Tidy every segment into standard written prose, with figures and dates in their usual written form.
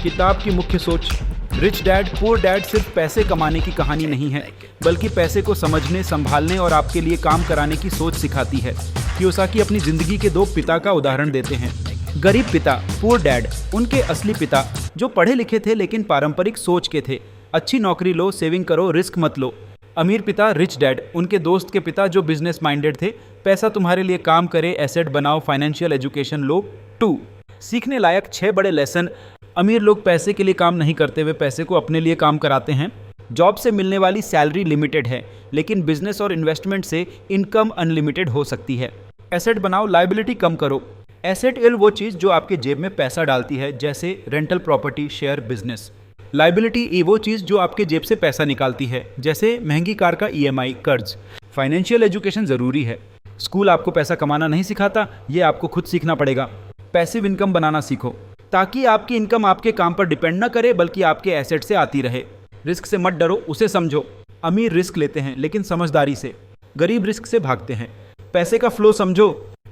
किताब की मुख्य सोच। रिच डैड पुअर डैड सिर्फ पैसे कमाने की कहानी नहीं है, बल्कि पैसे को समझने, संभालने और आपके लिए काम कराने की सोच सिखाती है। कियोसाकी अपनी जिंदगी के 2 पिता का उदाहरण देते हैं। गरीब पिता पुअर डैड, उनके असली पिता जो पढ़े लिखे थे लेकिन पारंपरिक सोच के थे। अच्छी नौकरी लो, सेविंग करो, रिस्क मत लो। अमीर पिता रिच डैड, उनके दोस्त के पिता जो बिजनेस माइंडेड थे। पैसा तुम्हारे लिए काम करे, एसेट बनाओ, फाइनेंशियल एजुकेशन लो। 2 सीखने लायक 6 बड़े लेसन। अमीर लोग पैसे के लिए काम नहीं करते, वे पैसे को अपने लिए काम कराते हैं। जॉब से मिलने वाली सैलरी लिमिटेड है, लेकिन बिजनेस और इन्वेस्टमेंट से इनकम अनलिमिटेड हो सकती है। एसेट बनाओ, लायबिलिटी कम करो। एसेट वो चीज़ जो आपके जेब में पैसा डालती है, जैसे rental property, share, business. Liability वो चीज़ जो आपके जेब से पैसा निकालती है, जैसे महंगी कार का EMI, कर्ज। फाइनेंशियल एजुकेशन ज़रूरी है। स्कूल आपको पैसा कमाना नहीं सिखाता, ये आपको खुद सीखना पड़ेगा। पैसिव इनकम बनाना सीखो, ताकि आपकी इनकम आपके काम पर डिपेंड न करे, बल्कि आपके एसेट से आती रहे। रिस्क से मत डरो, उसे समझो। अमीर रिस्क लेते हैं लेकिन समझदारी से, गरीब रिस्क से भागते हैं। पैसे का फ्लो समझो,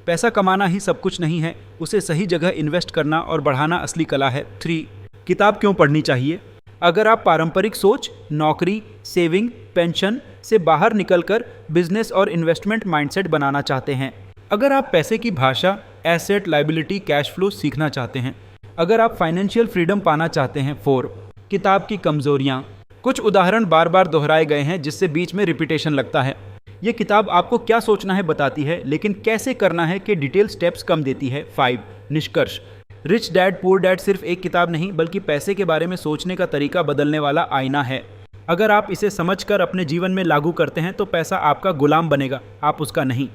पैसा कमाना ही सब कुछ नहीं है, उसे सही जगह इन्वेस्ट करना और बढ़ाना असली कला है। 3 किताब क्यों पढ़नी चाहिए? अगर आप पारंपरिक सोच, नौकरी, सेविंग, पेंशन से बाहर निकलकर बिजनेस और इन्वेस्टमेंट माइंडसेट बनाना चाहते हैं, अगर आप पैसे की भाषा, एसेट, लायबिलिटी, कैश फ्लो सीखना चाहते हैं, अगर आप फाइनेंशियल फ्रीडम पाना चाहते हैं। 4 किताब की कमजोरियाँ। कुछ उदाहरण बार बार दोहराए गए हैं, जिससे बीच में रिपीटेशन लगता है। ये किताब आपको क्या सोचना है बताती है, लेकिन कैसे करना है के डिटेल स्टेप्स कम देती है। 5 निष्कर्ष। रिच डैड पुअर डैड सिर्फ एक किताब नहीं, बल्कि पैसे के बारे में सोचने का तरीका बदलने वाला आईना है। अगर आप इसे समझकर अपने जीवन में लागू करते हैं तो पैसा आपका गुलाम बनेगा, आप उसका नहीं।